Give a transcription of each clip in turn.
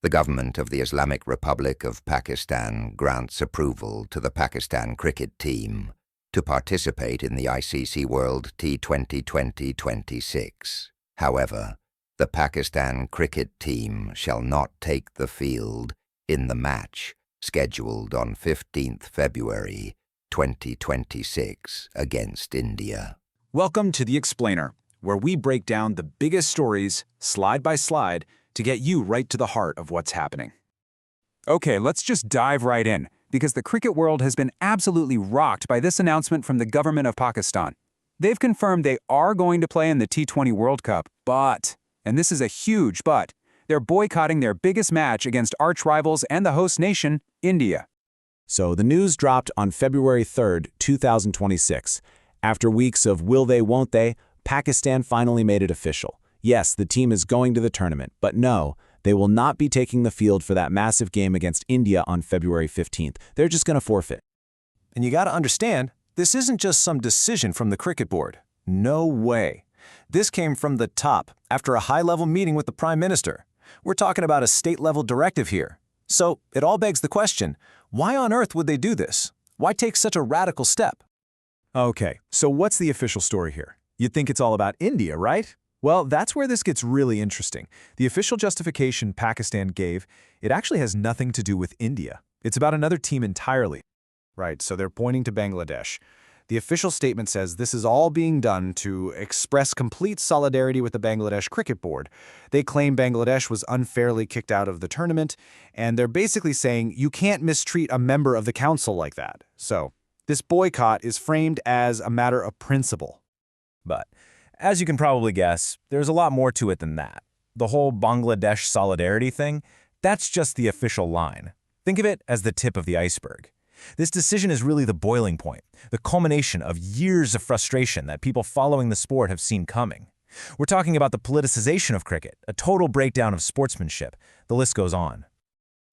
The government of the Islamic Republic of Pakistan grants approval to the Pakistan cricket team to participate in the ICC World T20 2026. However, the Pakistan cricket team shall not take the field in the match scheduled on 15th February 2026 against India. Welcome to The Explainer, where we break down the biggest stories, slide by slide, to get you right to the heart of what's happening. Okay, let's just dive right in, because the cricket world has been absolutely rocked by this announcement from the government of Pakistan. They've confirmed they are going to play in the T20 World Cup, but, and this is a huge but, they're boycotting their biggest match against arch-rivals and the host nation, India. So the news dropped on February 3rd, 2026. After weeks of will they, won't they, Pakistan finally made it official. Yes, the team is going to the tournament, but no, they will not be taking the field for that massive game against India on February 15th. They're just going to forfeit. And you got to understand, this isn't just some decision from the cricket board. No way. This came from the top after a high-level meeting with the Prime Minister. We're talking about a state-level directive here. So it all begs the question, why on earth would they do this? Why take such a radical step? Okay, so what's the official story here? You'd think it's all about India, right? Well, that's where this gets really interesting. The official justification Pakistan gave, it actually has nothing to do with India. It's about another team entirely. Right, so they're pointing to Bangladesh. The official statement says this is all being done to express complete solidarity with the Bangladesh Cricket Board. They claim Bangladesh was unfairly kicked out of the tournament, and they're basically saying you can't mistreat a member of the council like that. So, this boycott is framed as a matter of principle. But, as you can probably guess, there's a lot more to it than that. The whole Bangladesh solidarity thing, that's just the official line. Think of it as the tip of the iceberg. This decision is really the boiling point, the culmination of years of frustration that people following the sport have seen coming. We're talking about the politicization of cricket, a total breakdown of sportsmanship. The list goes on.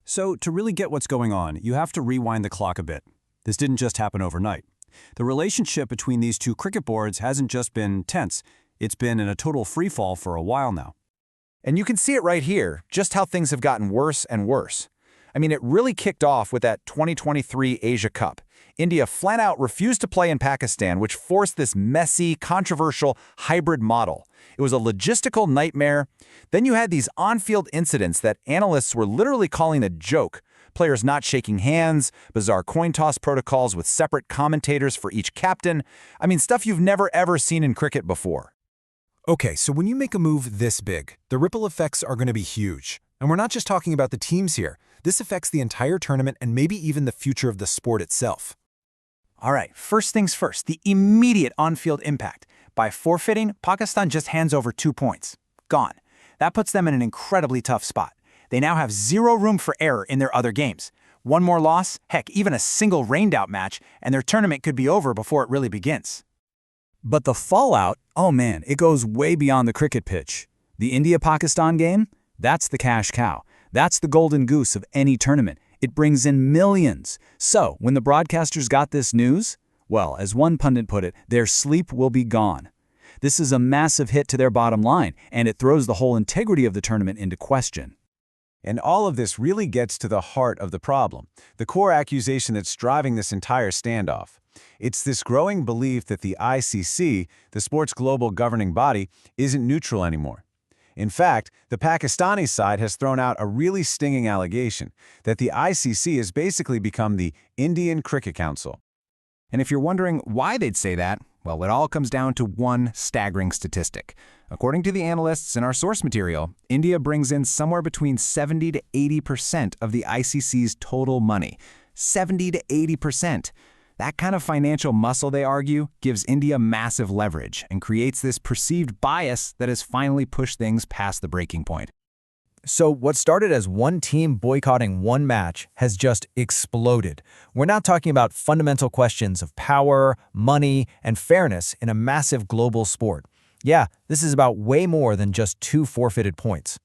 So, to really get what's going on, you have to rewind the clock a bit. This didn't just happen overnight. The relationship between these two cricket boards hasn't just been tense, it's been in a total freefall for a while now. And you can see it right here, just how things have gotten worse and worse. I mean, it really kicked off with that 2023 Asia Cup. India flat out refused to play in Pakistan, which forced this messy, controversial hybrid model. It was a logistical nightmare. Then you had these on-field incidents that analysts were literally calling a joke. Players not shaking hands, bizarre coin toss protocols with separate commentators for each captain. I mean, stuff you've never ever seen in cricket before. Okay, so when you make a move this big, the ripple effects are going to be huge. And we're not just talking about the teams here. This affects the entire tournament and maybe even the future of the sport itself. All right, first things first, the immediate on-field impact. By forfeiting, Pakistan just hands over 2 points. Gone. That puts them in an incredibly tough spot. They now have zero room for error in their other games. One more loss, heck, even a single rained-out match, and their tournament could be over before it really begins. But the fallout, oh man, it goes way beyond the cricket pitch. The India-Pakistan game? That's the cash cow. That's the golden goose of any tournament. It brings in millions. So, when the broadcasters got this news, well, as one pundit put it, their sleep will be gone. This is a massive hit to their bottom line, and it throws the whole integrity of the tournament into question. And all of this really gets to the heart of the problem, the core accusation that's driving this entire standoff. It's this growing belief that the ICC, the sport's global governing body, isn't neutral anymore. In fact, the Pakistani side has thrown out a really stinging allegation that the ICC has basically become the Indian Cricket Council. And if you're wondering why they'd say that, well, it all comes down to one staggering statistic. According to the analysts in our source material, India brings in somewhere between 70 to 80% of the ICC's total money. 70 to 80%. That kind of financial muscle, they argue, gives India massive leverage and creates this perceived bias that has finally pushed things past the breaking point. So what started as one team boycotting one match has just exploded. We're now talking about fundamental questions of power, money, and fairness in a massive global sport. Yeah, this is about way more than just 2 forfeited points.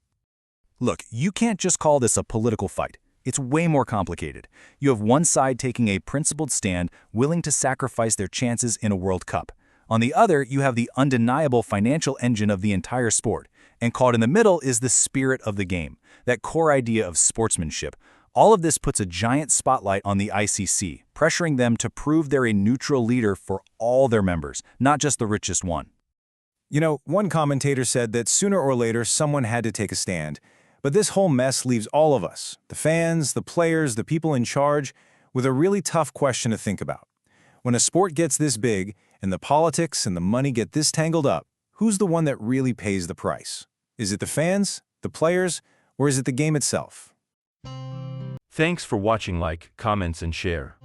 Look, you can't just call this a political fight. It's way more complicated. You have one side taking a principled stand, willing to sacrifice their chances in a World Cup. On the other, you have the undeniable financial engine of the entire sport, And caught in the middle is the spirit of the game, that core idea of sportsmanship. All of this puts a giant spotlight on the ICC, pressuring them to prove they're a neutral leader for all their members, not just the richest one. You know, one commentator said that sooner or later someone had to take a stand. But this whole mess leaves all of us, the fans, the players, the people in charge, with a really tough question to think about. When a sport gets this big, and the politics and the money get this tangled up, who's the one that really pays the price? Is it the fans, the players, or is it the game itself? Thanks for watching. Like, comments, and share.